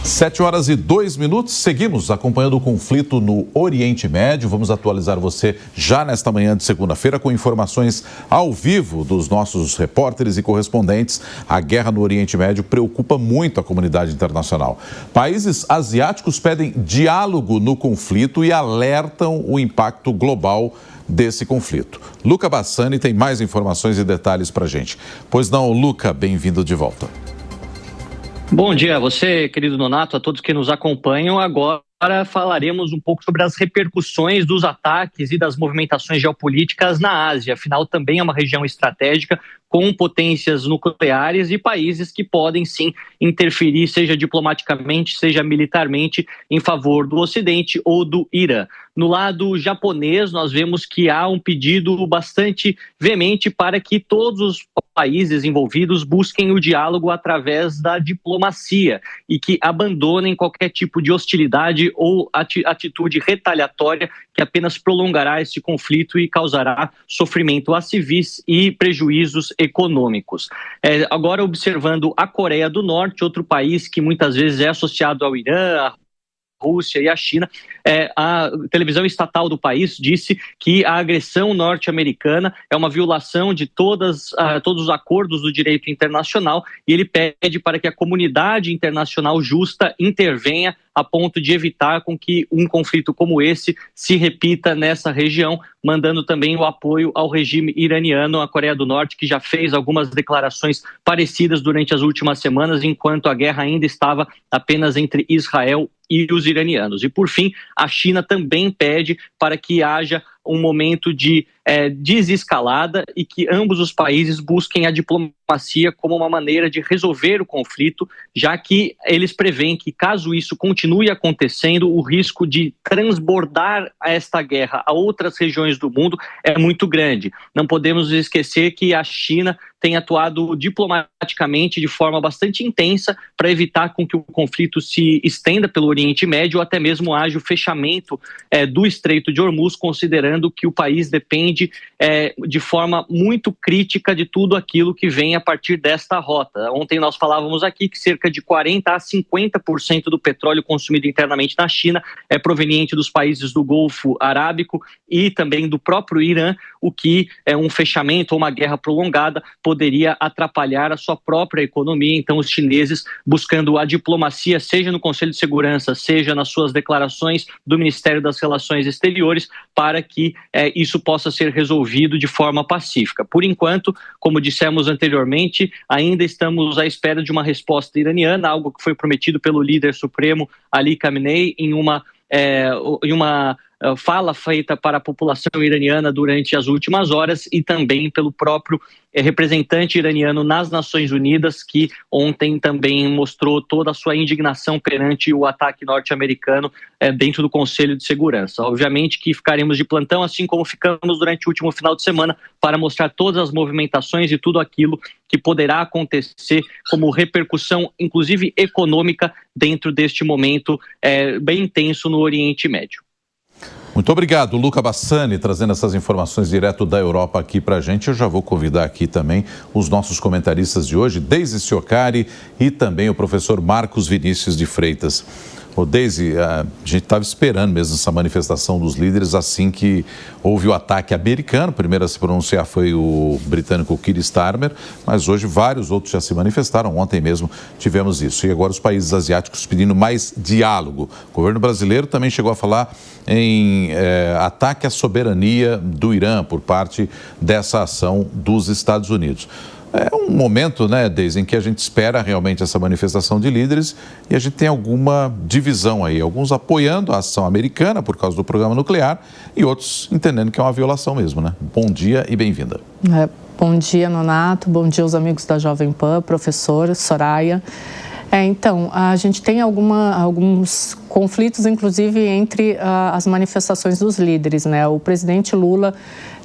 7h02, seguimos acompanhando o conflito no Oriente Médio. Vamos atualizar você já nesta manhã de segunda-feira com informações ao vivo dos nossos repórteres e correspondentes. A guerra no Oriente Médio preocupa muito a comunidade internacional. Países asiáticos pedem diálogo no conflito e alertam o impacto global desse conflito. Luca Bassani tem mais informações e detalhes para a gente. Pois não, Luca, bem-vindo de volta. Bom dia a você, querido Nonato, a todos que nos acompanham. Agora falaremos um pouco sobre as repercussões dos ataques e das movimentações geopolíticas na Ásia. Afinal, também é uma região estratégica com potências nucleares e países que podem, sim, interferir, seja diplomaticamente, seja militarmente, em favor do Ocidente ou do Irã. No lado japonês, nós vemos que há um pedido bastante veemente para que todos os países envolvidos busquem o diálogo através da diplomacia e que abandonem qualquer tipo de hostilidade ou atitude retaliatória que apenas prolongará esse conflito e causará sofrimento a civis e prejuízos econômicos. Agora, observando a Coreia do Norte, outro país que muitas vezes é associado ao Irã, a Rússia e a China, a televisão estatal do país disse que a agressão norte-americana é uma violação de todos os acordos do direito internacional e ele pede para que a comunidade internacional justa intervenha a ponto de evitar com que um conflito como esse se repita nessa região, mandando também o apoio ao regime iraniano, a Coreia do Norte, que já fez algumas declarações parecidas durante as últimas semanas, enquanto a guerra ainda estava apenas entre Israel e os iranianos. E, por fim, a China também pede para que haja um momento de desescalada e que ambos os países busquem a diplomacia como uma maneira de resolver o conflito, já que eles preveem que, caso isso continue acontecendo, o risco de transbordar esta guerra a outras regiões do mundo é muito grande. Não podemos esquecer que a China tem atuado diplomaticamente de forma bastante intensa para evitar com que o conflito se estenda pelo Oriente Médio ou até mesmo haja o fechamento do Estreito de Hormuz, considerando que o país depende de forma muito crítica de tudo aquilo que vem a partir desta rota. Ontem nós falávamos aqui que cerca de 40% a 50% do petróleo consumido internamente na China é proveniente dos países do Golfo Arábico e também do próprio Irã, o que um fechamento ou uma guerra prolongada poderia atrapalhar a sua própria economia. Então, os chineses buscando a diplomacia, seja no Conselho de Segurança, seja nas suas declarações do Ministério das Relações Exteriores, para que isso possa ser resolvido de forma pacífica. Por enquanto, como dissemos anteriormente, ainda estamos à espera de uma resposta iraniana, algo que foi prometido pelo líder supremo Ali Khamenei em uma fala feita para a população iraniana durante as últimas horas e também pelo próprio representante iraniano nas Nações Unidas, que ontem também mostrou toda a sua indignação perante o ataque norte-americano dentro do Conselho de Segurança. Obviamente que ficaremos de plantão, assim como ficamos durante o último final de semana, para mostrar todas as movimentações e tudo aquilo que poderá acontecer como repercussão, inclusive econômica, dentro deste momento bem intenso no Oriente Médio. Muito obrigado, Luca Bassani, trazendo essas informações direto da Europa aqui para a gente. Eu já vou convidar aqui também os nossos comentaristas de hoje, Deise Ciocari e também o professor Marcos Vinícius de Freitas. Ô, Deise, a gente estava esperando mesmo essa manifestação dos líderes assim que houve o ataque americano. O primeiro a se pronunciar foi o britânico Keir Starmer, mas hoje vários outros já se manifestaram. Ontem mesmo tivemos isso. E agora os países asiáticos pedindo mais diálogo. O governo brasileiro também chegou a falar em ataque à soberania do Irã por parte dessa ação dos Estados Unidos. É um momento, né, Deise, em que a gente espera realmente essa manifestação de líderes e a gente tem alguma divisão aí. Alguns apoiando a ação americana por causa do programa nuclear e outros entendendo que é uma violação mesmo, né? Bom dia e bem-vinda. Bom dia, Nonato. Bom dia aos amigos da Jovem Pan, professora Soraya. Então, a gente tem alguns conflitos, inclusive, entre as manifestações dos líderes, né? O presidente Lula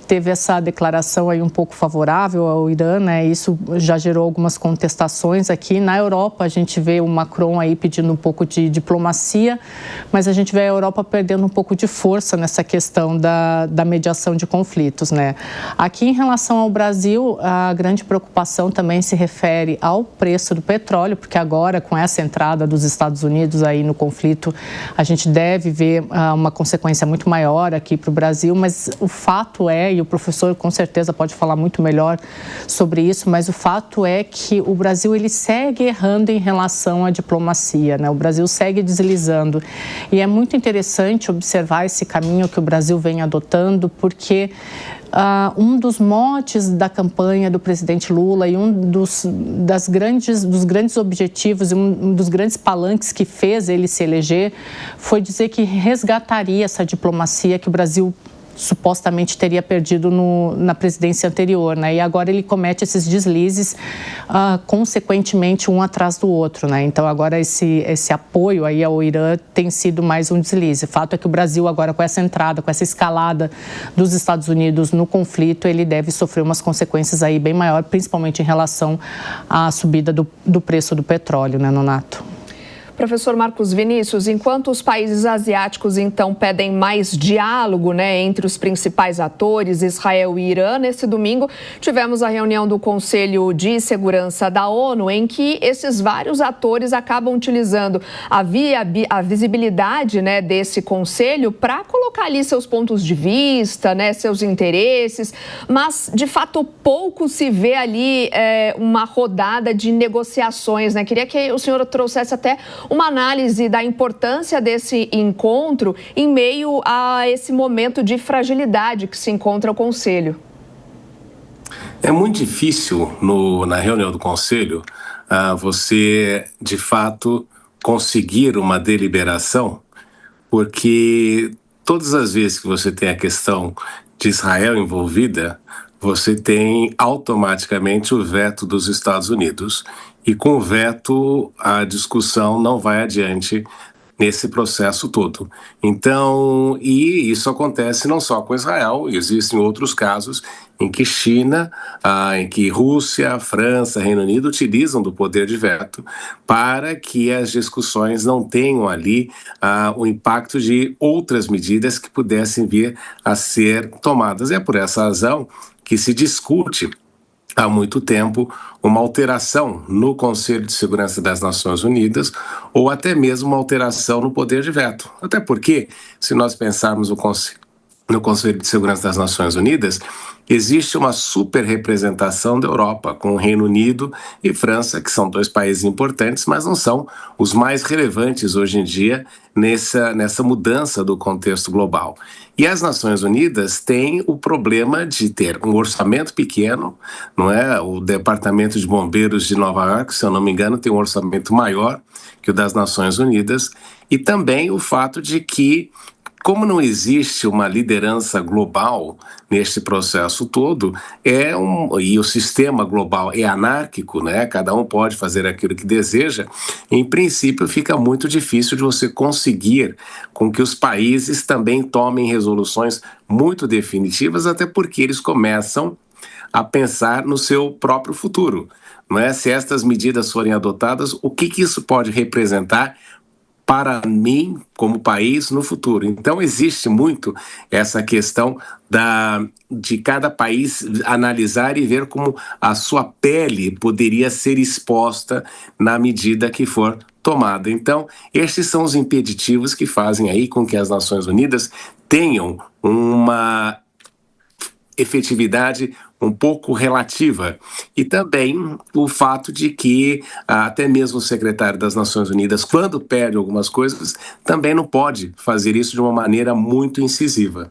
teve essa declaração aí um pouco favorável ao Irã, né? Isso já gerou algumas contestações aqui. Na Europa, a gente vê o Macron aí pedindo um pouco de diplomacia, mas a gente vê a Europa perdendo um pouco de força nessa questão da mediação de conflitos, né? Aqui, em relação ao Brasil, a grande preocupação também se refere ao preço do petróleo, porque agora, com essa entrada dos Estados Unidos aí no conflito, a gente deve ver uma consequência muito maior aqui para o Brasil, mas o fato é, e o professor com certeza pode falar muito melhor sobre isso, mas o fato é que o Brasil ele segue errando em relação à diplomacia, né? O Brasil segue deslizando e é muito interessante observar esse caminho que o Brasil vem adotando, porque um dos motes da campanha do presidente Lula e dos grandes objetivos e um dos grandes palanques que fez ele se eleger foi dizer que resgataria essa diplomacia que o Brasil supostamente teria perdido na presidência anterior, né? E agora ele comete esses deslizes consequentemente um atrás do outro, né? Então agora esse apoio aí ao Irã tem sido mais um deslize. O fato é que o Brasil agora com essa entrada, com essa escalada dos Estados Unidos no conflito, ele deve sofrer umas consequências aí bem maiores, principalmente em relação à subida do preço do petróleo, né, Nonato? Professor Marcos Vinícius, enquanto os países asiáticos, então, pedem mais diálogo, né, entre os principais atores, Israel e Irã, nesse domingo tivemos a reunião do Conselho de Segurança da ONU, em que esses vários atores acabam utilizando a visibilidade, né, desse conselho para colocar ali seus pontos de vista, né, seus interesses, mas, de fato, pouco se vê ali uma rodada de negociações, né? Queria que o senhor trouxesse até uma análise da importância desse encontro em meio a esse momento de fragilidade que se encontra o Conselho. É muito difícil na reunião do Conselho você, de fato, conseguir uma deliberação, porque todas as vezes que você tem a questão de Israel envolvida, você tem automaticamente o veto dos Estados Unidos. E com o veto, a discussão não vai adiante nesse processo todo. Então, e isso acontece não só com Israel, existem outros casos em que China, em que Rússia, França, Reino Unido utilizam do poder de veto para que as discussões não tenham ali o impacto de outras medidas que pudessem vir a ser tomadas. É por essa razão que se discute há muito tempo uma alteração no Conselho de Segurança das Nações Unidas ou até mesmo uma alteração no poder de veto. Até porque, se nós pensarmos no Conselho de Segurança das Nações Unidas, existe uma superrepresentação da Europa, com o Reino Unido e França, que são dois países importantes, mas não são os mais relevantes hoje em dia nessa mudança do contexto global. E as Nações Unidas têm o problema de ter um orçamento pequeno, não é? O Departamento de Bombeiros de Nova York, se eu não me engano, tem um orçamento maior que o das Nações Unidas, e também o fato de que, como não existe uma liderança global neste processo todo, e o sistema global é anárquico, né? Cada um pode fazer aquilo que deseja, em princípio fica muito difícil de você conseguir com que os países também tomem resoluções muito definitivas, até porque eles começam a pensar no seu próprio futuro, não é? Se estas medidas forem adotadas, o que isso pode representar para mim, como país, no futuro. Então, existe muito essa questão de cada país analisar e ver como a sua pele poderia ser exposta na medida que for tomada. Então, estes são os impeditivos que fazem aí com que as Nações Unidas tenham uma efetividade um pouco relativa. E também o fato de que até mesmo o secretário das Nações Unidas, quando pede algumas coisas, também não pode fazer isso de uma maneira muito incisiva.